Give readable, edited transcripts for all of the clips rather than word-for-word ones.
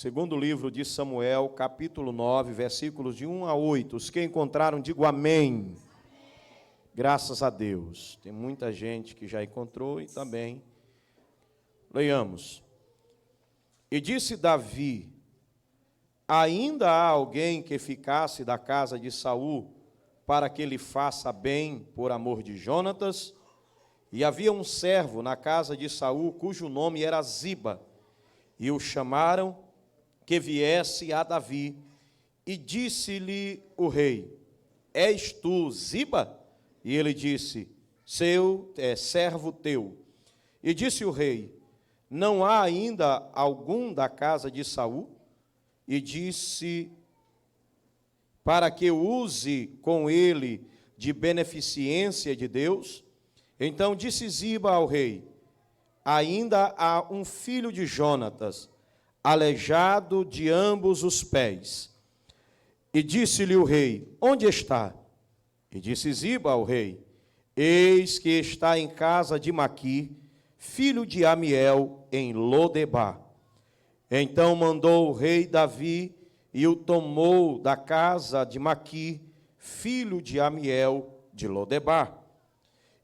Segundo livro de Samuel, capítulo 9, versículos de 1 a 8. Os que encontraram, digo amém. Graças a Deus. Tem muita gente que já encontrou e também. Leiamos. E disse Davi: ainda há alguém que ficasse da casa de Saul, para que lhe faça bem por amor de Jonatas? E havia um servo na casa de Saul, cujo nome era Ziba, e o chamaram que viesse a Davi, e disse-lhe o rei: és tu Ziba? E ele disse: servo teu. E disse o rei: não há ainda algum da casa de Saul? E disse: para que use com ele de beneficência de Deus? Então disse Ziba ao rei: ainda há um filho de Jonatas, aleijado de ambos os pés. E disse-lhe o rei: onde está? E disse Ziba ao rei: eis que está em casa de Maqui, filho de Amiel, em Lodebar. Então mandou o rei Davi, e o tomou da casa de Maqui, filho de Amiel, de Lodebar.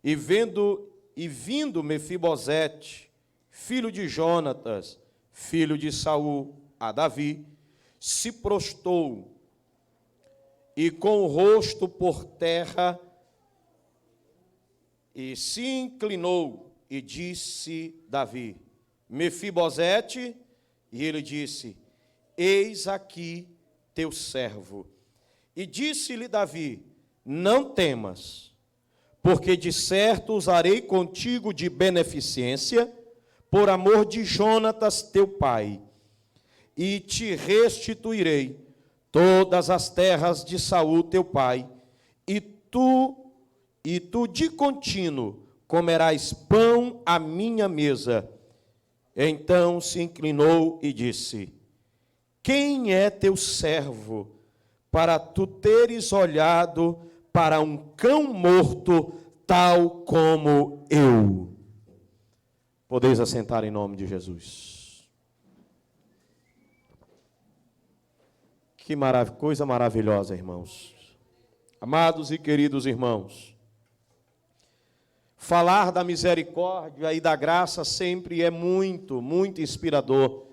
E vindo Mefibosete, filho de Jonatas, filho de Saul, a Davi, se prostou, e com o rosto por terra, e se inclinou, e disse Davi: Mefibosete? E ele disse: eis aqui teu servo. E disse-lhe Davi: não temas, porque de certo usarei contigo de beneficência, por amor de Jonatas teu pai, e te restituirei todas as terras de Saul teu pai, e tu de contínuo comerás pão à minha mesa. Então se inclinou e disse: quem é teu servo, para tu teres olhado para um cão morto, tal como eu? Podeis assentar em nome de Jesus. Que coisa maravilhosa, irmãos. Amados e queridos irmãos, falar da misericórdia e da graça sempre é muito, muito inspirador.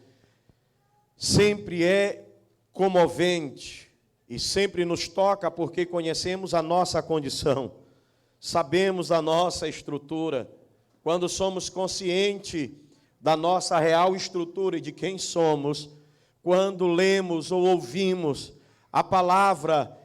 Sempre é comovente e sempre nos toca porque conhecemos a nossa condição, sabemos a nossa estrutura. Quando somos conscientes da nossa real estrutura e de quem somos, quando lemos ou ouvimos a palavra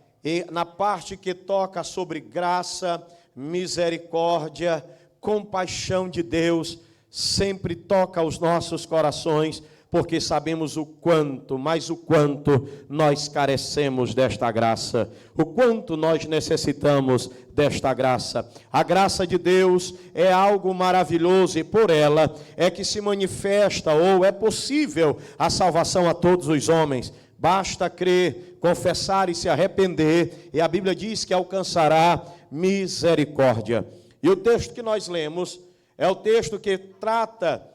na parte que toca sobre graça, misericórdia, compaixão de Deus, sempre toca os nossos corações, porque sabemos o quanto, mas o quanto nós carecemos desta graça, o quanto nós necessitamos desta graça. A graça de Deus é algo maravilhoso e por ela é que se manifesta ou é possível a salvação a todos os homens. Basta crer, confessar e se arrepender, e a Bíblia diz que alcançará misericórdia. E o texto que nós lemos é o texto que trata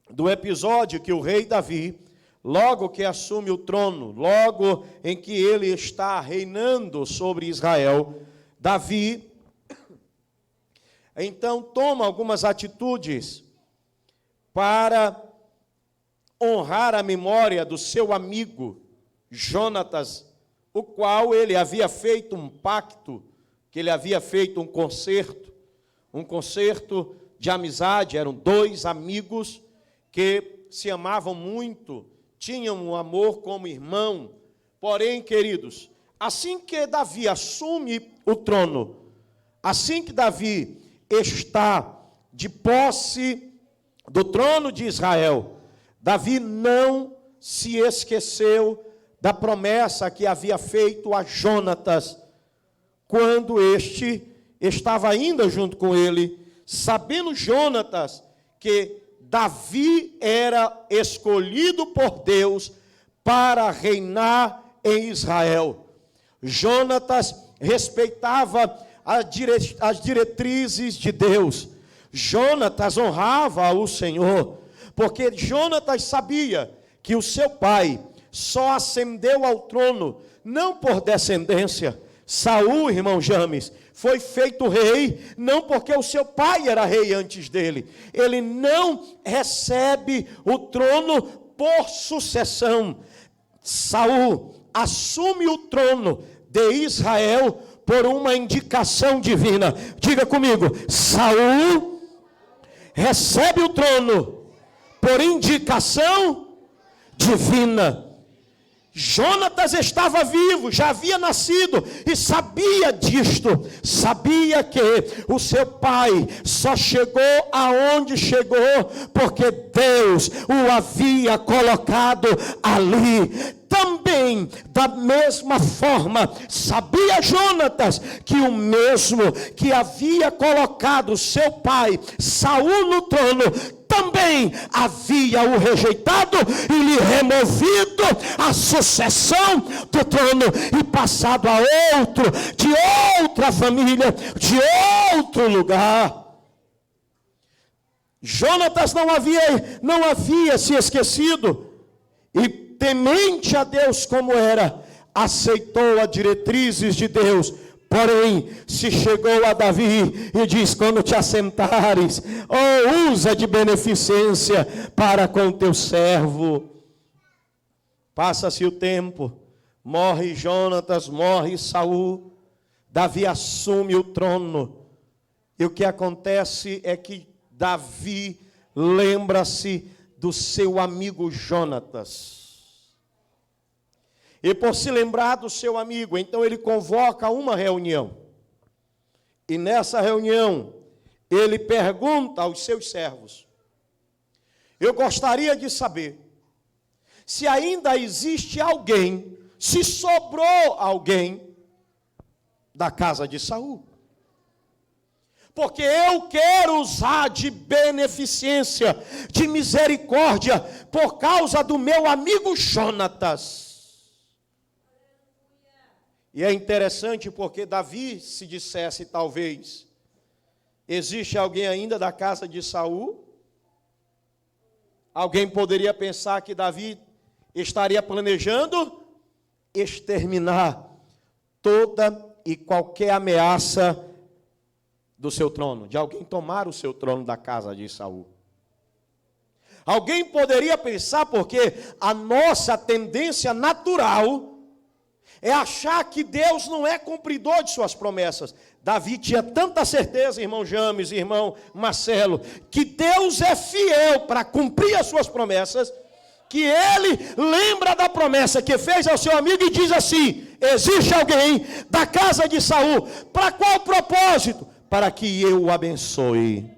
do episódio que o rei Davi, logo que assume o trono, logo em que ele está reinando sobre Israel, Davi, então toma algumas atitudes para honrar a memória do seu amigo Jonatas, o qual ele havia feito um pacto, que ele havia feito um concerto de amizade. Eram dois amigos que se amavam muito, tinham um amor como irmão. Porém, queridos, assim que Davi assume o trono, assim que Davi está de posse do trono de Israel, Davi não se esqueceu da promessa que havia feito a Jonatas, quando este estava ainda junto com ele, sabendo Jonatas que Davi era escolhido por Deus para reinar em Israel. Jonatas respeitava as diretrizes de Deus. Jonatas honrava o Senhor, porque Jonatas sabia que o seu pai só ascendeu ao trono não por descendência. Saul, irmão James, foi feito rei não porque o seu pai era rei antes dele. Ele não recebe o trono por sucessão. Saul assume o trono de Israel por uma indicação divina. Diga comigo, Saul recebe o trono por indicação divina. Jonatas estava vivo, já havia nascido e sabia disto. Sabia que o seu pai só chegou aonde chegou porque Deus o havia colocado ali. Também, da mesma forma, sabia Jonatas que o mesmo que havia colocado seu pai Saul no trono, também havia o rejeitado e lhe removido a sucessão do trono e passado a outro, de outra família, de outro lugar. Jonatas não havia se esquecido e, temente a Deus como era, aceitou as diretrizes de Deus. Porém, se chegou a Davi e diz: quando te assentares, usa de beneficência para com teu servo. Passa-se o tempo, morre Jonatas, morre Saul, Davi assume o trono. E o que acontece é que Davi lembra-se do seu amigo Jonatas. E por se lembrar do seu amigo, então ele convoca uma reunião. E nessa reunião, ele pergunta aos seus servos: eu gostaria de saber se ainda existe alguém, se sobrou alguém da casa de Saul. Porque eu quero usar de beneficência, de misericórdia, por causa do meu amigo Jonatas. E é interessante porque Davi, se dissesse talvez, existe alguém ainda da casa de Saul? Alguém poderia pensar que Davi estaria planejando exterminar toda e qualquer ameaça do seu trono, de alguém tomar o seu trono da casa de Saul. Alguém poderia pensar, porque a nossa tendência natural é achar que Deus não é cumpridor de suas promessas. Davi tinha tanta certeza, irmão James, irmão Marcelo, que Deus é fiel para cumprir as suas promessas, que ele lembra da promessa que fez ao seu amigo e diz assim: existe alguém da casa de Saul. Para qual propósito? Para que eu o abençoe.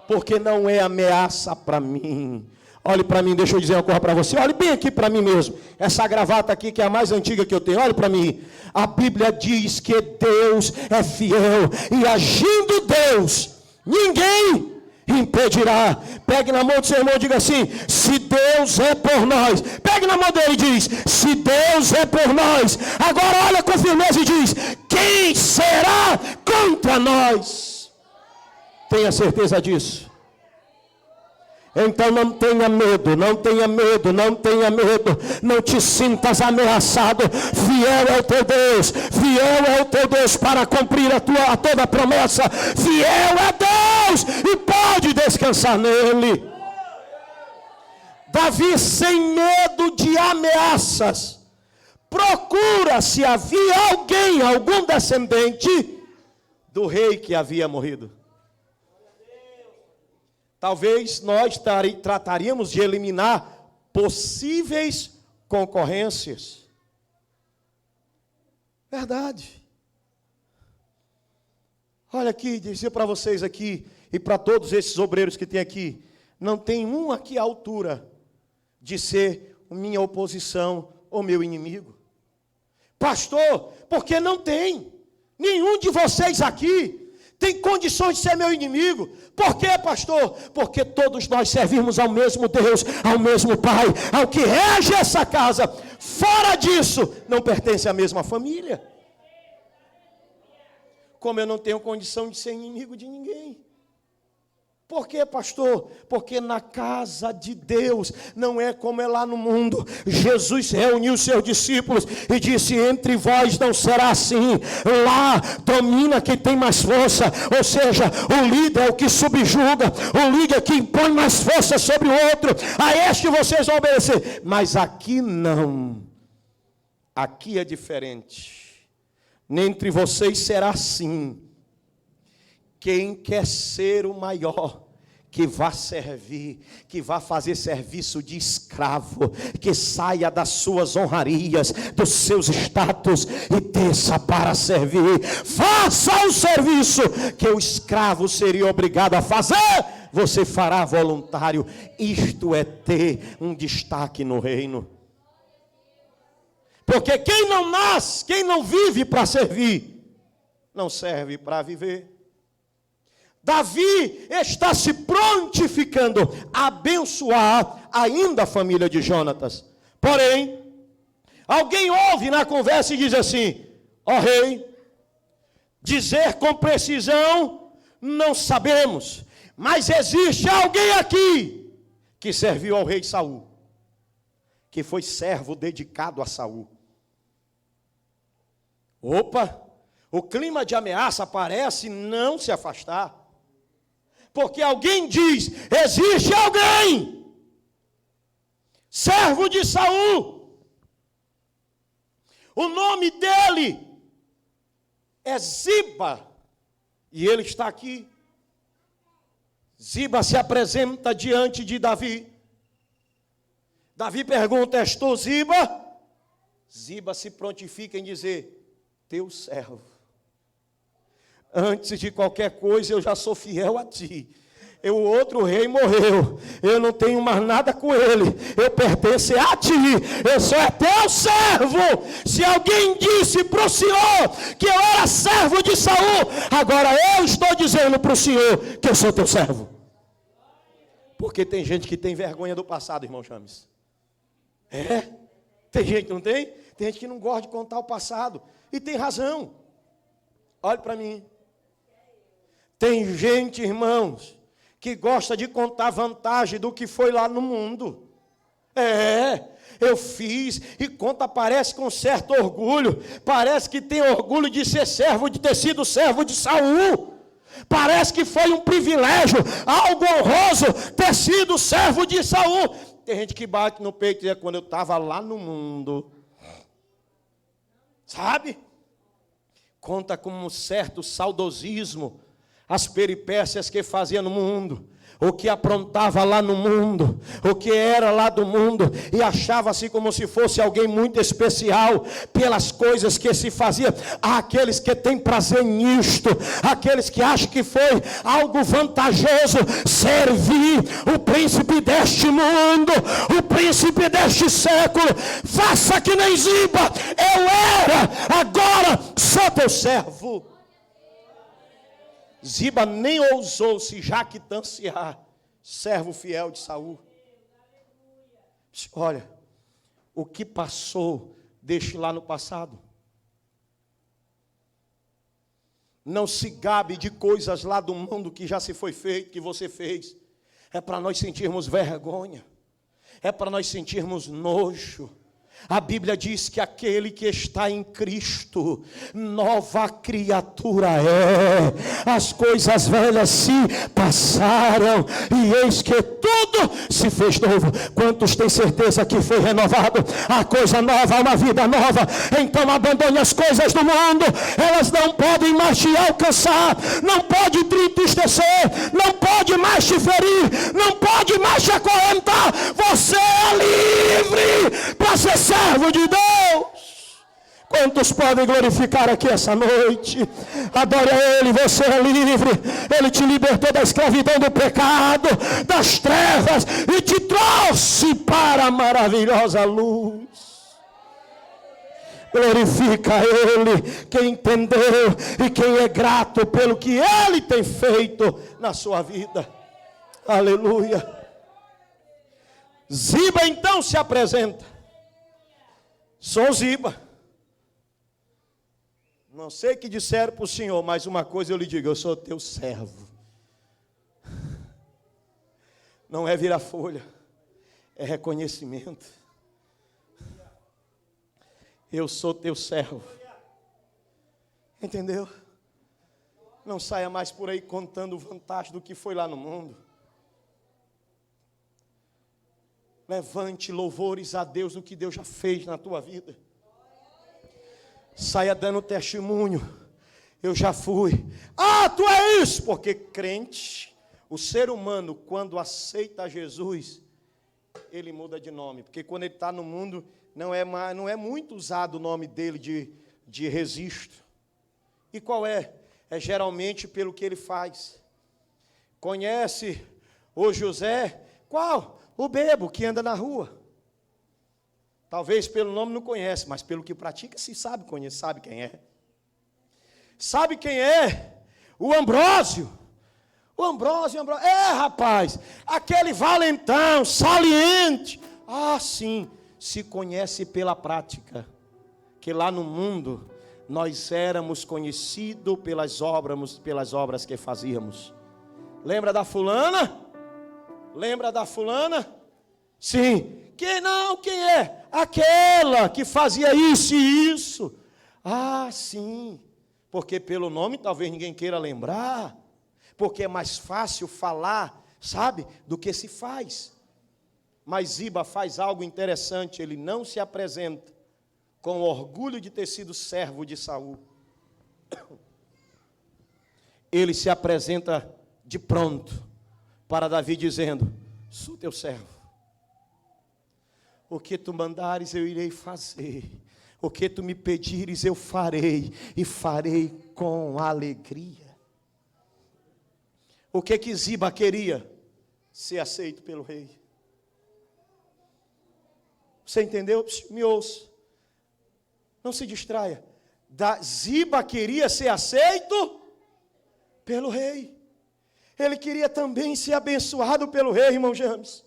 Porque não é ameaça para mim. Olhe para mim, deixa eu dizer uma coisa para você. Olhe bem aqui para mim mesmo. Essa gravata aqui, que é a mais antiga que eu tenho. Olhe para mim. A Bíblia diz que Deus é fiel. E agindo Deus, ninguém impedirá. Pegue na mão do seu irmão e diga assim: se Deus é por nós. Pegue na mão dele e diz: se Deus é por nós. Agora olha com firmeza e diz: quem será contra nós? Tenha certeza disso. Então não tenha medo, não tenha medo, não tenha medo. Não te sintas ameaçado. Fiel é o teu Deus. Fiel é o teu Deus para cumprir a toda a promessa. Fiel é Deus e pode descansar nele. Davi, sem medo de ameaças, procura se havia alguém, algum descendente do rei que havia morrido. Talvez nós trataríamos de eliminar possíveis concorrências. Verdade. Olha aqui, dizer para vocês aqui, e para todos esses obreiros que tem aqui, não tem um aqui à altura de ser minha oposição ou meu inimigo. Pastor, porque não tem. Nenhum de vocês aqui tem condições de ser meu inimigo. Por quê, pastor? Porque todos nós servimos ao mesmo Deus, ao mesmo Pai, ao que rege essa casa. Fora disso, não pertence à mesma família. Como eu não tenho condição de ser inimigo de ninguém. Por quê, pastor? Porque na casa de Deus não é como é lá no mundo. Jesus reuniu seus discípulos e disse: entre vós não será assim. Lá domina quem tem mais força. Ou seja, o líder é o que subjuga, o líder é que impõe mais força sobre o outro. A este vocês vão obedecer. Mas aqui não. Aqui é diferente. Entre vocês será assim. Quem quer ser o maior, que vá servir, que vá fazer serviço de escravo, que saia das suas honrarias, dos seus status e desça para servir. Faça o serviço que o escravo seria obrigado a fazer, você fará voluntário. Isto é ter um destaque no reino. Porque quem não nasce, quem não vive para servir, não serve para viver. Davi está se prontificando a abençoar ainda a família de Jonatas. Porém, alguém ouve na conversa e diz assim: ó rei, dizer com precisão não sabemos, mas existe alguém aqui que serviu ao rei Saul, que foi servo dedicado a Saul. Opa, o clima de ameaça parece não se afastar. Porque alguém diz: existe alguém, servo de Saul, o nome dele é Ziba, e ele está aqui. Ziba se apresenta diante de Davi. Davi pergunta: és tu Ziba? Ziba se prontifica em dizer: teu servo. Antes de qualquer coisa, eu já sou fiel a ti. O outro rei morreu, eu não tenho mais nada com ele, eu pertenço a ti, eu sou teu servo. Se alguém disse para o Senhor que eu era servo de Saul, agora eu estou dizendo para o Senhor que eu sou teu servo. Porque tem gente que tem vergonha do passado, irmão Chames. Tem gente que não tem? Tem gente que não gosta de contar o passado, e tem razão. Olhe para mim. Tem gente, irmãos, que gosta de contar vantagem do que foi lá no mundo. Eu fiz, e conta, parece com certo orgulho. Parece que tem orgulho de ser servo, de ter sido servo de Saul. Parece que foi um privilégio, algo honroso, ter sido servo de Saul. Tem gente que bate no peito e diz: quando eu estava lá no mundo. Sabe? Conta com um certo saudosismo as peripécias que fazia no mundo, o que aprontava lá no mundo, o que era lá do mundo, e achava-se como se fosse alguém muito especial pelas coisas que se fazia. Há aqueles que têm prazer nisto, aqueles que acham que foi algo vantajoso servir o príncipe deste mundo, o príncipe deste século. Faça que nem Ziba: eu era, agora sou teu servo. Ziba nem ousou se jactanciar, servo fiel de Saul. Olha, o que passou, deixe lá no passado. Não se gabe de coisas lá do mundo que já se foi feito, que você fez. É para nós sentirmos vergonha, é para nós sentirmos nojo. A Bíblia diz que aquele que está em Cristo, nova criatura é. As coisas velhas se passaram, e eis que tudo se fez novo. Quantos têm certeza que foi renovado? A coisa nova, uma vida nova. Então abandone as coisas do mundo, elas não podem mais te alcançar, não pode te entristecer, não pode mais te ferir, não pode mais te acorrentar. Você é livre para ser servo de Deus. Quantos podem glorificar aqui essa noite? Adore a Ele, você é livre. Ele te libertou da escravidão do pecado, das trevas, e te trouxe para a maravilhosa luz. Glorifica Ele, quem entendeu e quem é grato pelo que Ele tem feito na sua vida. Aleluia. Ziba então se apresenta: sou Ziba. Não sei o que disseram para o Senhor, mas uma coisa eu lhe digo: eu sou teu servo. Não é virar folha, é reconhecimento. Eu sou teu servo. Entendeu? Não saia mais por aí contando vantagem do que foi lá no mundo. Levante louvores a Deus do que Deus já fez na tua vida. Saia dando testemunho. Eu já fui. Ah, tu é isso! Porque crente, o ser humano, quando aceita Jesus, ele muda de nome. Porque quando ele está no mundo, não é muito usado o nome dele de registro. E qual é? É geralmente pelo que ele faz. Conhece o José? Qual? O bebo que anda na rua. Talvez pelo nome não conhece, mas pelo que pratica se sabe, conhece, sabe quem é. Sabe quem é? O Ambrósio. O Ambrósio. É, rapaz, aquele valentão, saliente. Ah, sim, se conhece pela prática. Que lá no mundo nós éramos conhecidos pelas obras que fazíamos. Lembra da fulana? Lembra da fulana? Sim. Quem é? Aquela que fazia isso e isso. Ah, sim. Porque pelo nome talvez ninguém queira lembrar. Porque é mais fácil falar, sabe, do que se faz. Mas Ziba faz algo interessante. Ele não se apresenta com orgulho de ter sido servo de Saul. Ele se apresenta de pronto para Davi dizendo: sou teu servo. O que tu mandares eu irei fazer. O que tu me pedires eu farei. E farei com alegria. O que Ziba queria? Ser aceito pelo rei. Você entendeu? Me ouça. Não se distraia. Ziba queria ser aceito pelo rei. Ele queria também ser abençoado pelo rei, irmão James.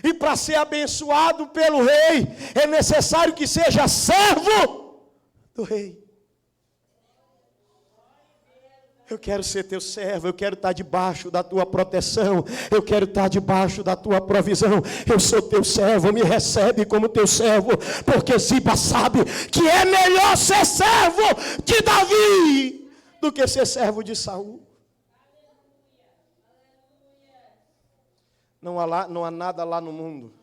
E para ser abençoado pelo rei, é necessário que seja servo do rei. Eu quero ser teu servo, eu quero estar debaixo da tua proteção, eu quero estar debaixo da tua provisão. Eu sou teu servo, me recebe como teu servo, porque Ziba sabe que é melhor ser servo de Davi do que ser servo de Saul. Não há nada lá no mundo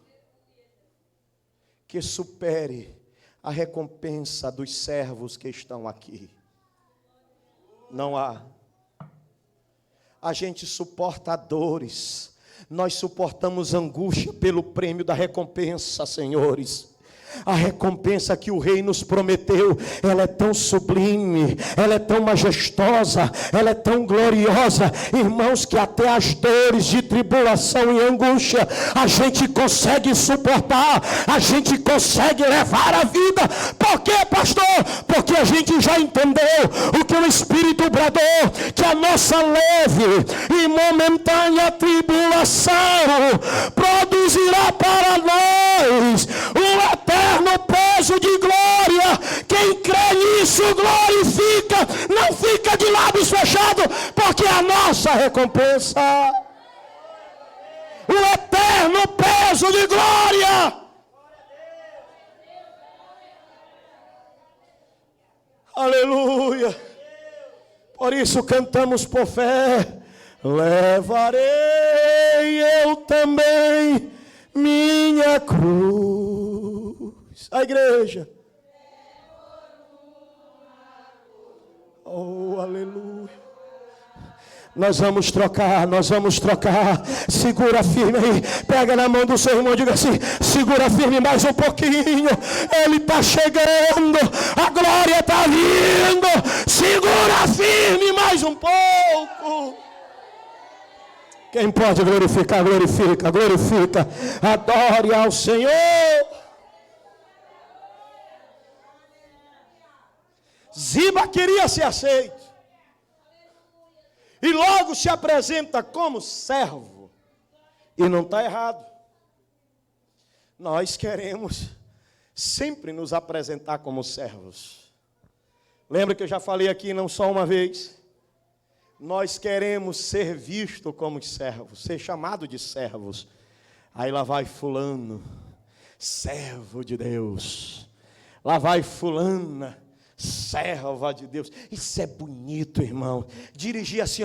que supere a recompensa dos servos que estão aqui. Não há. A gente suporta dores, nós suportamos angústia pelo prêmio da recompensa, senhores. A recompensa que o rei nos prometeu, ela é tão sublime, ela é tão majestosa, ela é tão gloriosa, irmãos, que até as dores de tribulação e angústia a gente consegue suportar, a gente consegue levar a vida. Por quê, pastor? Porque a gente já entendeu o que o Espírito bradou, que a nossa leve e momentânea tribulação produzirá para nós um eterno peso de glória. Quem crê nisso glorifica, não fica de lábios fechados, porque é a nossa recompensa, o eterno peso de glória. Aleluia. Por isso cantamos por fé: levarei eu também minha cruz. A igreja. Oh, aleluia. Nós vamos trocar. Segura firme aí. Pega na mão do seu irmão e diga assim: segura firme mais um pouquinho. Ele está chegando. A glória está vindo. Segura firme mais um pouco. Quem pode glorificar, glorifica. Adore ao Senhor. Ziba queria ser aceito. E logo se apresenta como servo. E não está errado. Nós queremos sempre nos apresentar como servos. Lembra que eu já falei aqui não só uma vez? nós queremos ser vistos como servos, ser chamados de servos. Aí lá vai fulano, servo de Deus. Lá vai fulana, serva de Deus. Isso é bonito, irmão. Dirigir assim,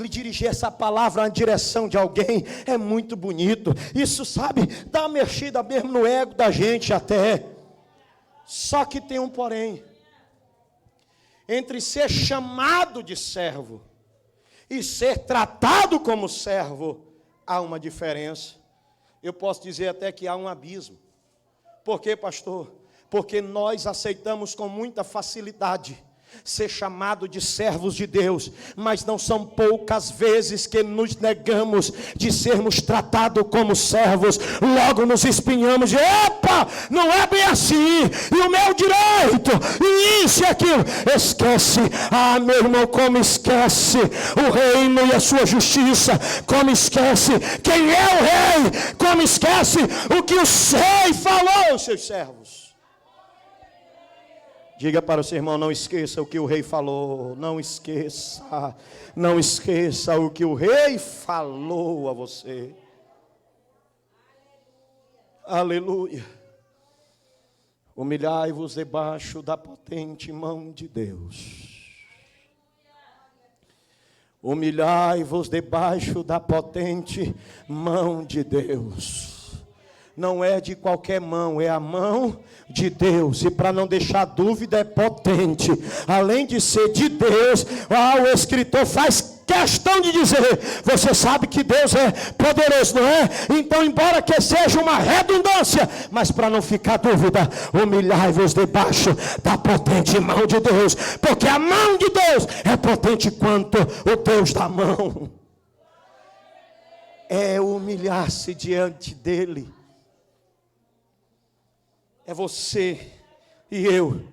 dirigir essa palavra na direção de alguém é muito bonito. Isso, sabe, dá uma mexida mesmo no ego da gente até. Só que tem um porém. Entre ser chamado de servo e ser tratado como servo, há uma diferença. Eu posso dizer até que há um abismo. Por quê, pastor? Porque nós aceitamos com muita facilidade ser chamado de servos de Deus, mas não são poucas vezes que nos negamos de sermos tratados como servos. Logo nos espinhamos de, epa, não é bem assim, e o meu direito, e isso e aquilo. Esquece, meu irmão, como esquece o reino e a sua justiça, como esquece quem é o rei, como esquece o que o rei falou aos seus servos. Diga para o seu irmão, não esqueça o que o rei falou. Não esqueça. Não esqueça o que o rei falou a você. Aleluia. Humilhai-vos debaixo da potente mão de Deus. Humilhai-vos debaixo da potente mão de Deus. Não é de qualquer mão, é a mão de Deus. E para não deixar dúvida, é potente. Além de ser de Deus, o escritor faz questão de dizer, você sabe que Deus é poderoso, não é? Então, embora que seja uma redundância, mas para não ficar dúvida, humilhai-vos debaixo da potente mão de Deus. Porque a mão de Deus é potente quanto o Deus da mão. É humilhar-se diante dele. É você e eu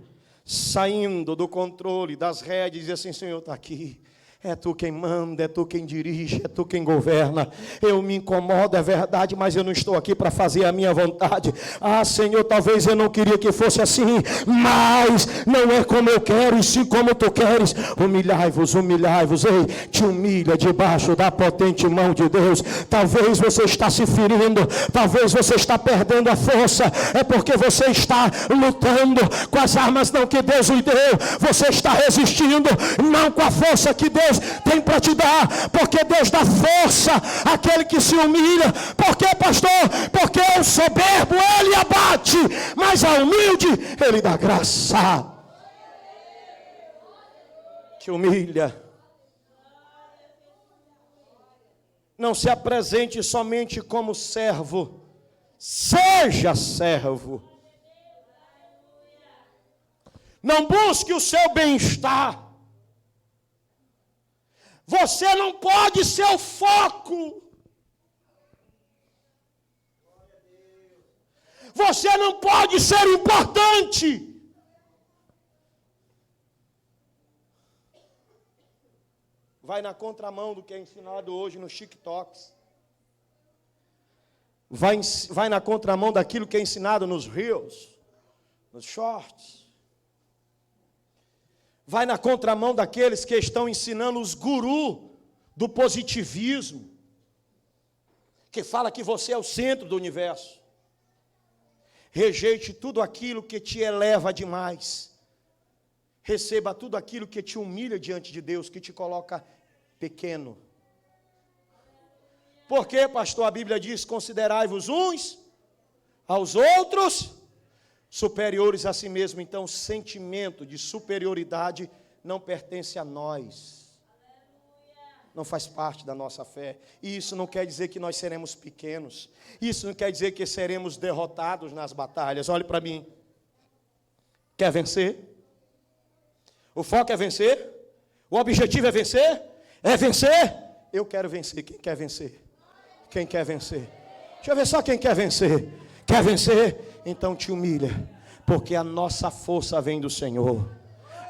saindo do controle das rédeas e dizer assim, Senhor, está aqui. É tu quem manda, é tu quem dirige, é tu quem governa. Eu me incomodo, é verdade, mas eu não estou aqui para fazer a minha vontade. Senhor, talvez eu não queria que fosse assim, mas não é como eu quero, e sim como tu queres. Humilhai-vos, humilhai-vos. Ei, te humilha debaixo da potente mão de Deus. Talvez você está se ferindo, talvez você está perdendo a força. É porque você está lutando com as armas não que Deus lhe deu. Você está resistindo, não com a força que Deus tem para te dar, porque Deus dá força àquele que se humilha. Por quê, pastor? Porque o soberbo ele abate, mas a humilde ele dá graça. Te humilha. Não se apresente somente como servo, seja servo. Não busque o seu bem-estar. Você não pode ser o foco. Você não pode ser importante. Vai na contramão do que é ensinado hoje nos TikToks. Vai na contramão daquilo que é ensinado nos Reels, nos Shorts. Vai na contramão daqueles que estão ensinando os gurus do positivismo, que fala que você é o centro do universo. Rejeite tudo aquilo que te eleva demais. Receba tudo aquilo que te humilha diante de Deus, que te coloca pequeno. Por quê, pastor? A Bíblia diz, considerai-vos uns aos outros superiores a si mesmo. Então, o sentimento de superioridade não pertence a nós. Não faz parte da nossa fé. E isso não quer dizer que nós seremos pequenos. Isso não quer dizer que seremos derrotados nas batalhas. Olhe para mim. Quer vencer? O foco é vencer? O objetivo é vencer? É vencer? Eu quero vencer. Quem quer vencer? Quem quer vencer? Deixa eu ver só quem quer vencer. Quer vencer? Então te humilha, porque a nossa força vem do Senhor.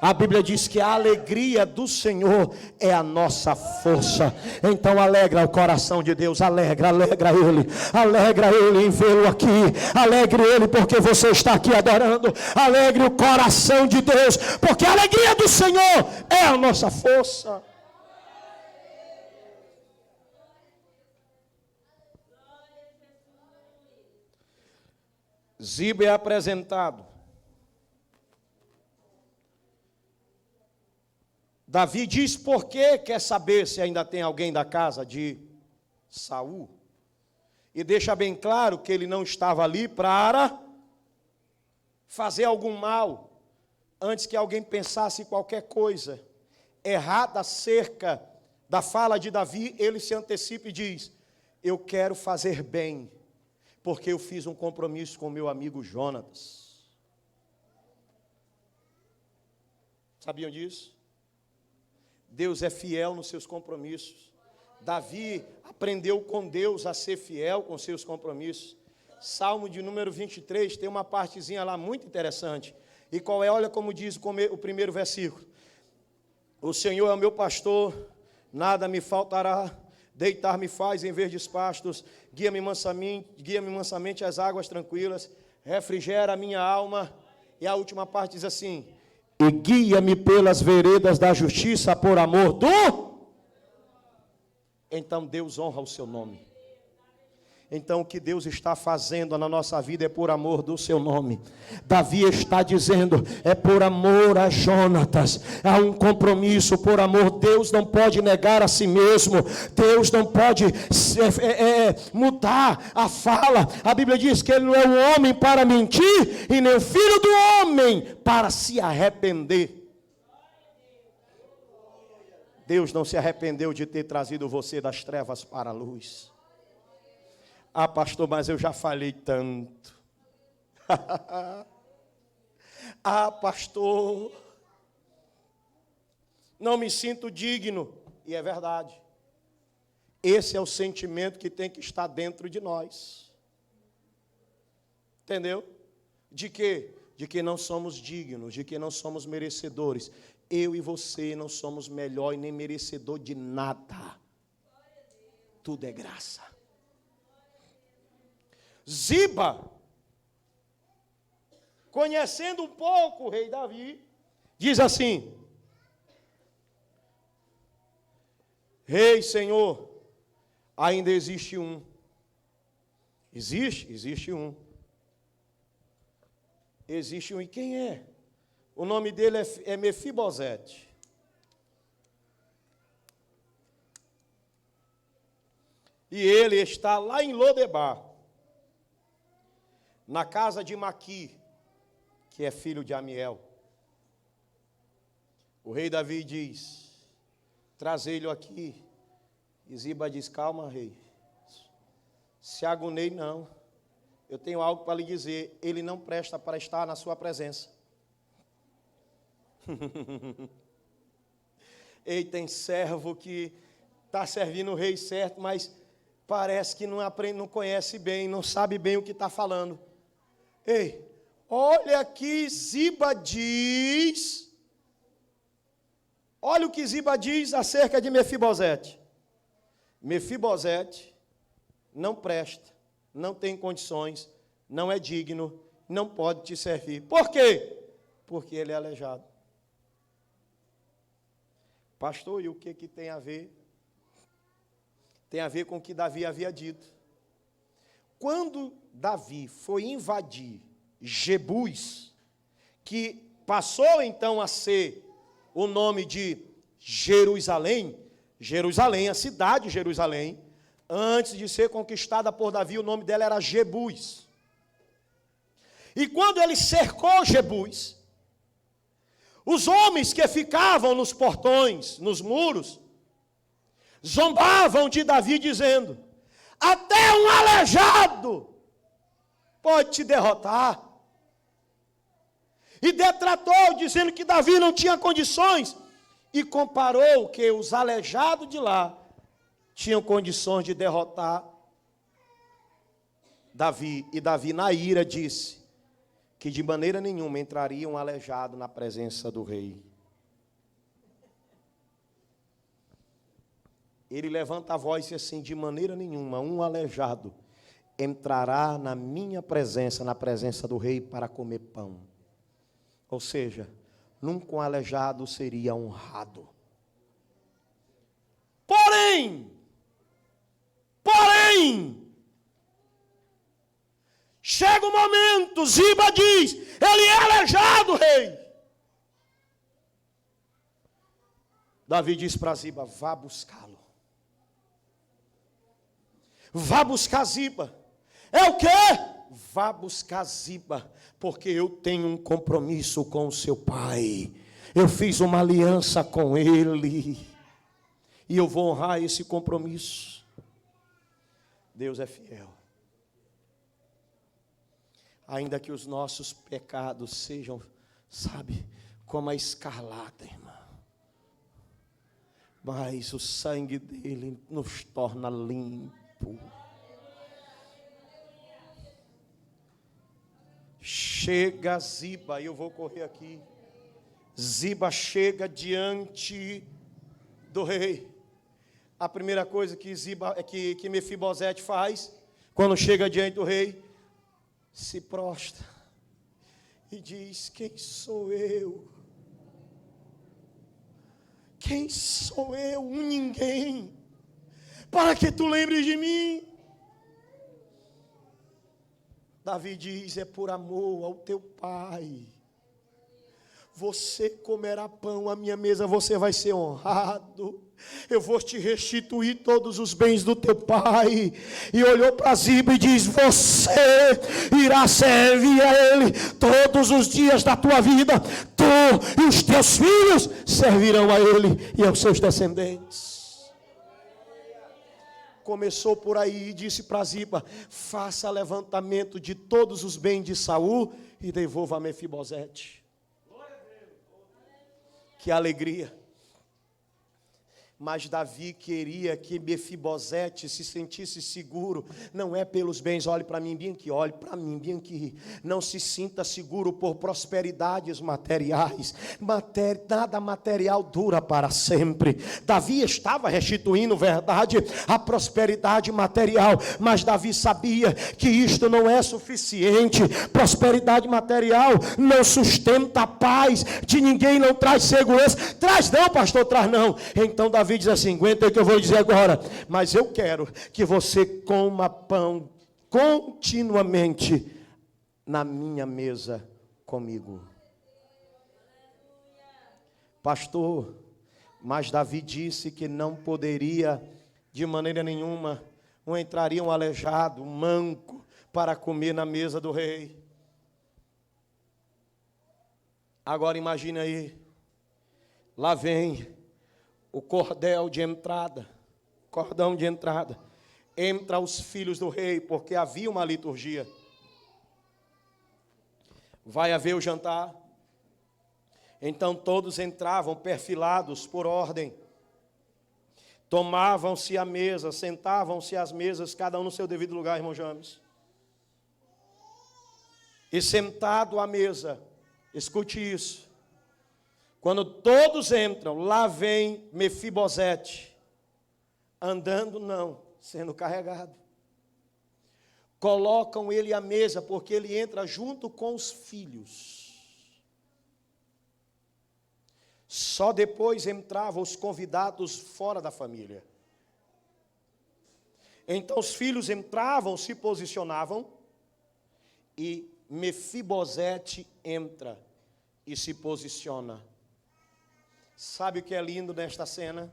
A Bíblia diz que a alegria do Senhor é a nossa força. Então alegra o coração de Deus, alegra Ele em vê-lo aqui, alegre Ele porque você está aqui adorando, alegre o coração de Deus, porque a alegria do Senhor é a nossa força. Ziba é apresentado. Davi diz por que quer saber se ainda tem alguém da casa de Saul. E deixa bem claro que ele não estava ali para fazer algum mal, antes que alguém pensasse qualquer coisa errada acerca da fala de Davi. Ele se antecipa e diz: eu quero fazer bem, porque eu fiz um compromisso com meu amigo Jonatas. Sabiam disso? Deus é fiel nos seus compromissos. Davi aprendeu com Deus a ser fiel com seus compromissos. Salmo de número 23, tem uma partezinha lá muito interessante. E qual é? Olha como diz o primeiro versículo. O Senhor é o meu pastor, nada me faltará. Deitar-me faz em verdes pastos, guia-me mansamente às águas tranquilas, refrigera a minha alma. E a última parte diz assim: e guia-me pelas veredas da justiça por amor do... Então Deus honra o seu nome. Então o que Deus está fazendo na nossa vida é por amor do seu nome. Davi está dizendo, é por amor a Jonatas. Há um compromisso por amor. Deus não pode negar a si mesmo. Deus não pode mudar a fala. A Bíblia diz que ele não é um homem para mentir, e nem o filho do homem para se arrepender. Deus não se arrependeu de ter trazido você das trevas para a luz. Ah, pastor, mas eu já falei tanto. Ah, pastor, não me sinto digno. E é verdade. Esse é o sentimento que tem que estar dentro de nós. Entendeu? De quê? De que não somos dignos, de que não somos merecedores. Eu e você não somos melhor e nem merecedor de nada. Tudo é graça. Ziba, conhecendo um pouco o rei Davi, diz assim: Rei, Senhor, ainda existe um. Existe um. Existe um. E quem é? O nome dele é Mefibosete. E ele está lá em Lodebar, na casa de Maqui, que é filho de Amiel. O rei Davi diz: trazei-lo aqui. E Ziba diz: calma, rei, se agonei não, eu tenho algo para lhe dizer. Ele não presta para estar na sua presença. Ei, tem servo que está servindo o rei certo, mas parece que não aprende, não conhece bem, não sabe bem o que está falando. Ei, olha aqui, Ziba diz. Olha o que Ziba diz acerca de Mefibosete. Mefibosete não presta, não tem condições, não é digno, não pode te servir. Por quê? Porque ele é aleijado. Pastor, e o que tem a ver? Tem a ver com o que Davi havia dito. Quando Davi foi invadir Jebus, que passou então a ser o nome de Jerusalém, Jerusalém, a cidade de Jerusalém, antes de ser conquistada por Davi, o nome dela era Jebus. E quando ele cercou Jebus, os homens que ficavam nos portões, nos muros, zombavam de Davi dizendo: até um aleijado pode te derrotar. E detratou, dizendo que Davi não tinha condições. E comparou que os aleijados de lá tinham condições de derrotar Davi. E Davi, na ira, disse que de maneira nenhuma entraria um aleijado na presença do rei. Ele levanta a voz e diz assim: de maneira nenhuma um aleijado entrará na minha presença, na presença do rei, para comer pão. Ou seja, nunca um aleijado seria honrado. Porém, Chega o momento, Ziba diz, ele é aleijado, rei. Davi diz para Ziba, vá buscá-lo. Vá buscar Ziba. É o quê? Vá buscar Ziba, porque eu tenho um compromisso com o seu pai. Eu fiz uma aliança com ele. E eu vou honrar esse compromisso. Deus é fiel. Ainda que os nossos pecados sejam, sabe, como a escarlata, irmão. Mas o sangue dele nos torna limpo. Chega Ziba, e eu vou correr aqui. Ziba chega diante do rei. A primeira coisa que Mefibosete faz, quando chega diante do rei, se prostra e diz, quem sou eu? Quem sou eu? Um ninguém, para que tu lembres de mim. Davi diz, é por amor ao teu pai. Você comerá pão à minha mesa, você vai ser honrado. Eu vou te restituir todos os bens do teu pai. E olhou para Ziba e diz, você irá servir a ele todos os dias da tua vida. Tu e os teus filhos servirão a ele e aos seus descendentes. Começou por aí e disse para Ziba, faça levantamento de todos os bens de Saul e devolva a Mefibosete. Que alegria. Mas Davi queria que Mefibosete se sentisse seguro. Não é pelos bens, olhe para mim bem aqui, olhe para mim bem aqui. Não se sinta seguro por prosperidades materiais. Nada material dura para sempre. Davi estava restituindo, verdade, a prosperidade material. Mas Davi sabia que isto não é suficiente. Prosperidade material não sustenta a paz de ninguém, não traz segurança. Traz não, pastor, traz não. Então Davi diz assim, aguenta aí que eu vou dizer agora, mas eu quero que você coma pão continuamente na minha mesa comigo. Pastor, mas Davi disse que não poderia de maneira nenhuma, não entraria um aleijado, um manco, para comer na mesa do rei. Agora imagine aí, lá vem o cordão de entrada, entra os filhos do rei, porque havia uma liturgia. Vai haver o jantar. Então todos entravam perfilados por ordem. Tomavam-se a mesa, sentavam-se às mesas, cada um no seu devido lugar, irmão James. E sentado à mesa, escute isso. Quando todos entram, lá vem Mefibosete, andando não, sendo carregado. Colocam ele à mesa, porque ele entra junto com os filhos. Só depois entravam os convidados fora da família. Então os filhos entravam, se posicionavam, e Mefibosete entra e se posiciona. Sabe o que é lindo nesta cena?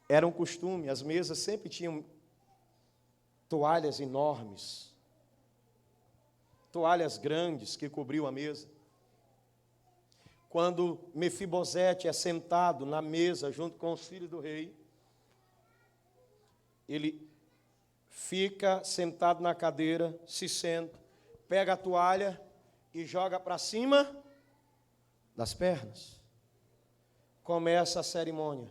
Era um costume, as mesas sempre tinham toalhas enormes, toalhas grandes que cobriam a mesa. Quando Mefibosete é sentado na mesa junto com os filhos do rei, ele fica sentado na cadeira, se senta, pega a toalha e joga para cima das pernas. Começa a cerimônia.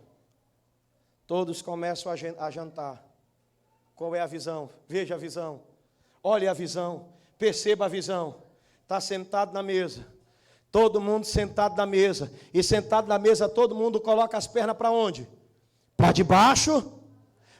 Todos começam a jantar. Qual é a visão? Veja a visão. Olhe a visão. Perceba a visão. Está sentado na mesa. Todo mundo sentado na mesa. E sentado na mesa, todo mundo coloca as pernas para onde? Para debaixo.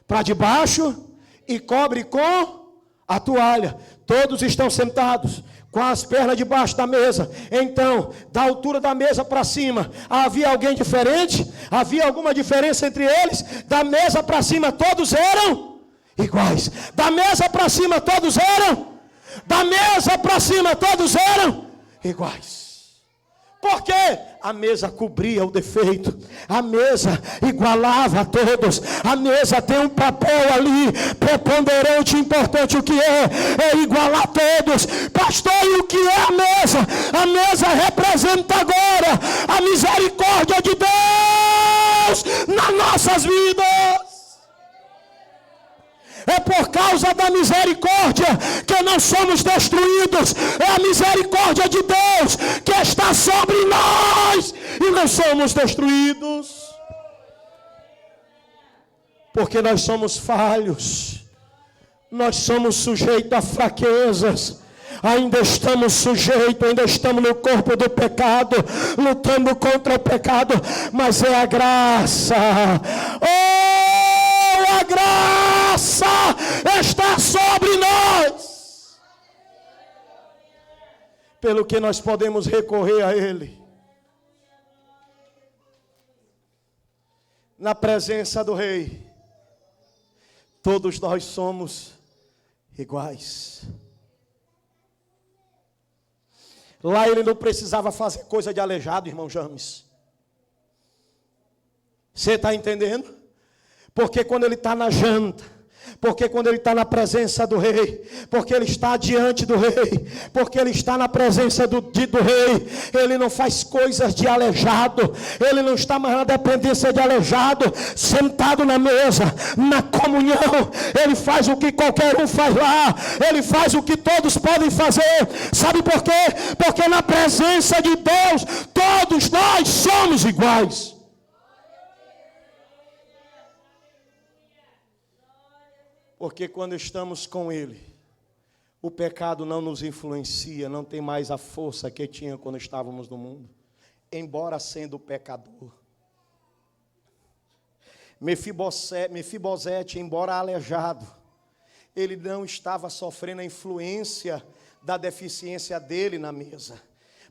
Para debaixo. E cobre com a toalha. Todos estão sentados com as pernas debaixo da mesa. Então, da altura da mesa para cima, havia alguém diferente? Havia alguma diferença entre eles? Da mesa para cima, todos eram iguais. Da mesa para cima todos eram. Da mesa para cima todos eram iguais. Porque a mesa cobria o defeito, a mesa igualava a todos, a mesa tem um papel ali preponderante, importante. O que é igualar todos. Pastor, e o que é a mesa? A mesa representa agora a misericórdia de Deus nas nossas vidas. É por causa da misericórdia que não somos destruídos. É a misericórdia de Deus que está sobre nós e não somos destruídos. Porque nós somos falhos. Nós somos sujeitos a fraquezas. Ainda estamos sujeitos, ainda estamos no corpo do pecado, lutando contra o pecado. Mas é a graça. A graça está sobre nós, pelo que nós podemos recorrer a Ele. Na presença do Rei, todos nós somos iguais. Lá ele não precisava fazer coisa de aleijado, irmão James. Você está entendendo? Porque quando ele está na janta, porque quando ele está na presença do rei, porque ele está diante do rei, porque ele está na presença do rei, ele não faz coisas de aleijado, ele não está mais na dependência de aleijado, sentado na mesa, na comunhão, ele faz o que qualquer um faz lá, ele faz o que todos podem fazer. Sabe por quê? Porque na presença de Deus, todos nós somos iguais. Porque quando estamos com Ele, o pecado não nos influencia, não tem mais a força que tinha quando estávamos no mundo. Embora sendo pecador. Mefibosete, embora aleijado, ele não estava sofrendo a influência da deficiência dele na mesa.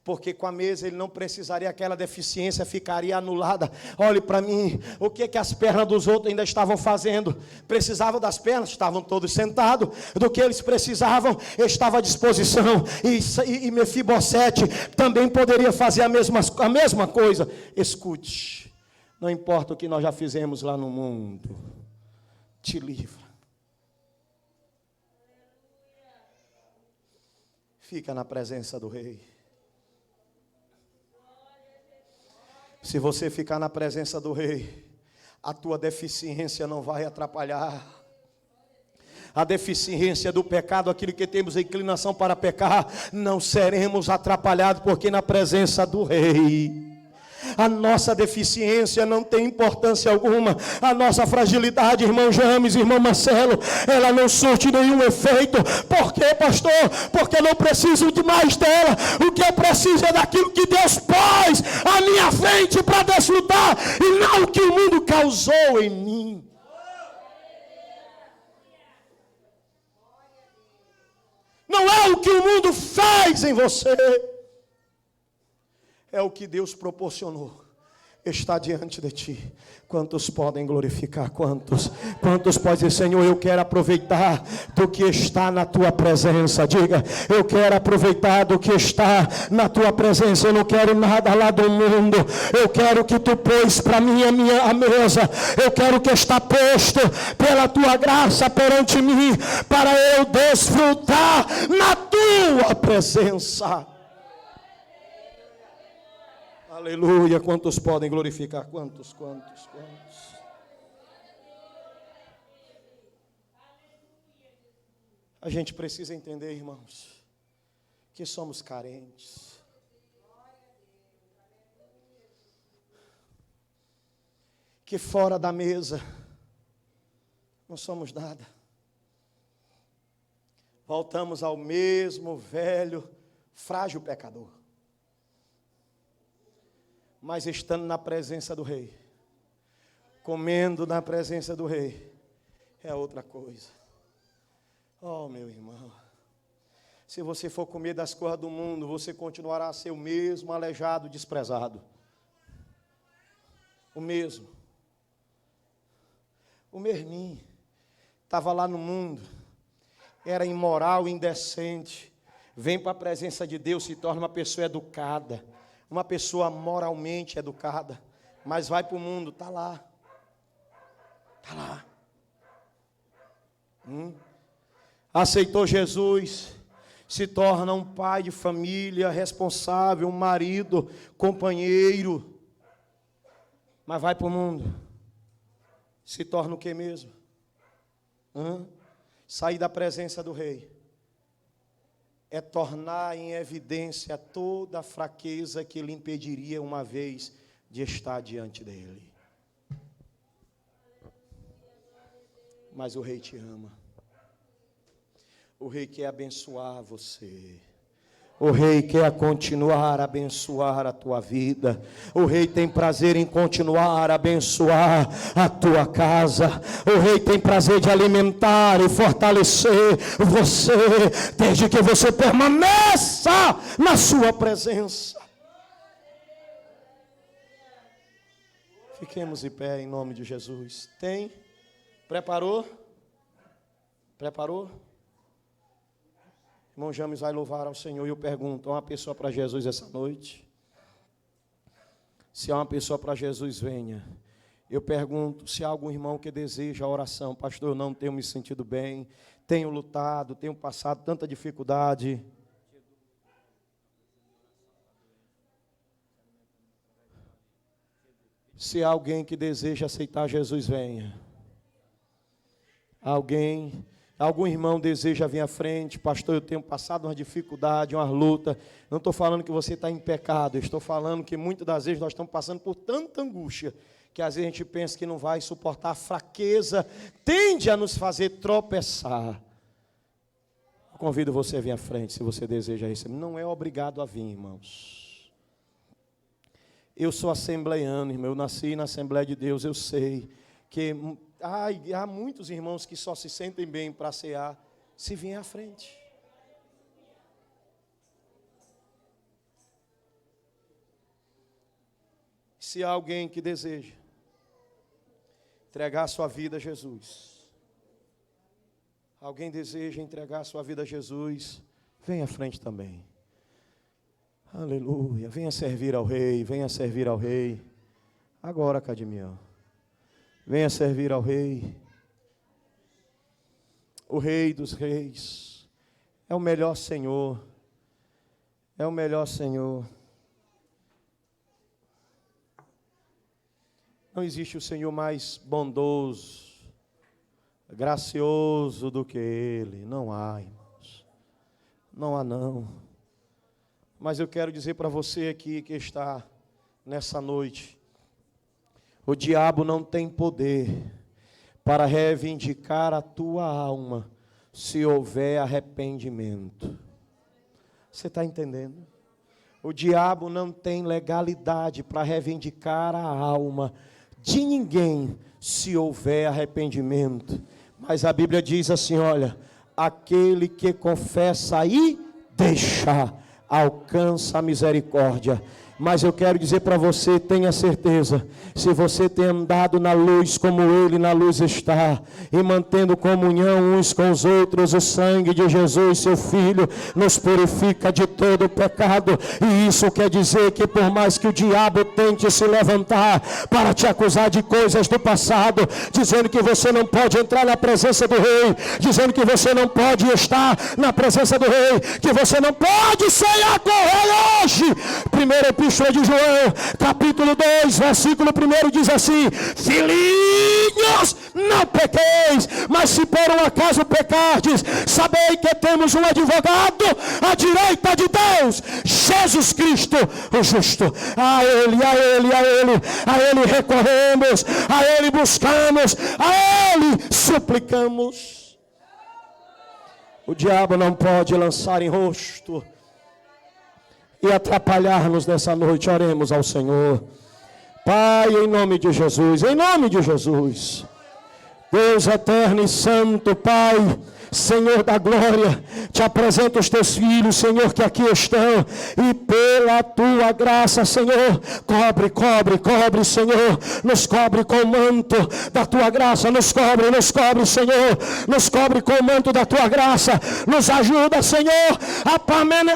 Porque com a mesa ele não precisaria, aquela deficiência ficaria anulada. Olhe para mim, o que as pernas dos outros ainda estavam fazendo? Precisavam das pernas, estavam todos sentados. Do que eles precisavam, estava à disposição. E Mefibosete também poderia fazer a mesma coisa. Escute, não importa o que nós já fizemos lá no mundo, te livra. Fica na presença do Rei. Se você ficar na presença do Rei, a tua deficiência não vai atrapalhar. A deficiência do pecado, aquilo que temos a inclinação para pecar, não seremos atrapalhados, porque na presença do Rei, a nossa deficiência não tem importância alguma. A nossa fragilidade, irmão James, irmão Marcelo, ela não surte nenhum efeito. Por quê, pastor? Porque eu não preciso de mais dela. O que eu preciso é daquilo que Deus pôs à minha frente para desfrutar, e não o que o mundo causou em mim. Não é o que o mundo faz em você, é o que Deus proporcionou. Está diante de ti. Quantos podem glorificar? Quantos podem dizer: Senhor, eu quero aproveitar do que está na tua presença? Diga: eu quero aproveitar do que está na tua presença. Eu não quero nada lá do mundo. Eu quero que tu pôs para mim a mesa. Eu quero que está posto pela tua graça perante mim, para eu desfrutar na tua presença. Aleluia. Quantos podem glorificar? Quantos? A gente precisa entender, irmãos, que somos carentes. Que fora da mesa não somos nada. Voltamos ao mesmo velho, frágil pecador. Mas estando na presença do Rei, comendo na presença do Rei, é outra coisa. Oh, meu irmão, se você for comer das coisas do mundo, você continuará a ser o mesmo aleijado, desprezado. O mesmo. O mesminho. estava lá no mundo, era imoral, indecente, vem para a presença de Deus, se torna uma pessoa educada, uma pessoa moralmente educada, mas vai para o mundo, está lá. Está lá. Aceitou Jesus, se torna um pai de família, responsável, um marido, companheiro, mas vai para o mundo, se torna o que mesmo? Sair da presença do rei é tornar em evidência toda a fraqueza que lhe impediria uma vez de estar diante dele. Mas o rei te ama. O rei quer abençoar você. O rei quer continuar a abençoar a tua vida. O rei tem prazer em continuar a abençoar a tua casa. O rei tem prazer de alimentar e fortalecer você, desde que você permaneça na sua presença. Fiquemos de pé em nome de Jesus. Tem? Preparou? Preparou? Irmão James vai louvar ao Senhor. E eu pergunto, há uma pessoa para Jesus essa noite? Se há uma pessoa para Jesus, venha. Eu pergunto, se há algum irmão que deseja a oração. Pastor, eu não tenho me sentido bem, tenho lutado, tenho passado tanta dificuldade. Se há alguém que deseja aceitar Jesus, venha. Algum irmão deseja vir à frente. Pastor, eu tenho passado uma dificuldade, uma luta. Não estou falando que você está em pecado. Estou falando que muitas das vezes nós estamos passando por tanta angústia, que às vezes a gente pensa que não vai suportar. A fraqueza tende a nos fazer tropeçar. Eu convido você a vir à frente, se você deseja receber. Não é obrigado a vir, irmãos. Eu sou assembleiano, irmão. Eu nasci na Assembleia de Deus. Eu sei que há muitos irmãos que só se sentem bem para cear se vier à frente. Se há alguém que deseja entregar sua vida a Jesus, alguém deseja entregar sua vida a Jesus, venha à frente também. Aleluia, venha servir ao rei, venha servir ao rei. Agora, Cadmiel. Venha servir ao rei. O rei dos reis. É o melhor Senhor. É o melhor Senhor. Não existe o Senhor mais bondoso, gracioso do que Ele. Não há, irmãos. Não há, não. Mas eu quero dizer para você aqui que está nessa noite, o diabo não tem poder para reivindicar a tua alma se houver arrependimento. Você está entendendo? O diabo não tem legalidade para reivindicar a alma de ninguém se houver arrependimento. Mas a Bíblia diz assim, olha, aquele que confessa e deixa, alcança a misericórdia. Mas eu quero dizer para você, tenha certeza, se você tem andado na luz como Ele na luz está, e mantendo comunhão uns com os outros, o sangue de Jesus, seu Filho, nos purifica de todo o pecado. E isso quer dizer que por mais que o diabo tente se levantar para te acusar de coisas do passado, dizendo que você não pode entrar na presença do Rei, dizendo que você não pode estar na presença do Rei, que você não pode ceiar com o Rei hoje. Primeiro Epístola de João, capítulo 2, versículo 1 diz assim: filhinhos, não pequeis, mas se por um acaso pecardes, sabei que temos um advogado à direita de Deus, Jesus Cristo, o justo. A Ele recorremos, a Ele buscamos, a Ele suplicamos. O diabo não pode lançar em rosto e atrapalhar-nos nessa noite. Oremos ao Senhor. Pai, em nome de Jesus, em nome de Jesus, Deus eterno e santo, Pai, Senhor da glória, te apresento os teus filhos, Senhor, que aqui estão, e pela tua graça, Senhor, cobre, Senhor, nos cobre com o manto da tua graça, nos cobre, Senhor, nos cobre com o manto da tua graça, nos ajuda, Senhor, a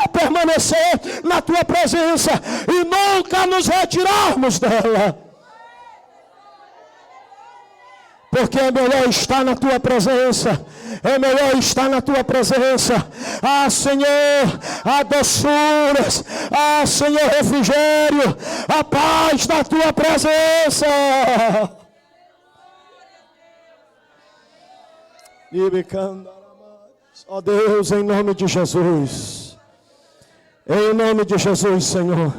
permanecer na tua presença e nunca nos retirarmos dela. Porque é melhor estar na tua presença. É melhor estar na tua presença. Ah, Senhor, há doçuras. Ah, Senhor, refrigério. A paz da tua presença. Ó Deus, em nome de Jesus. Em nome de Jesus, Senhor.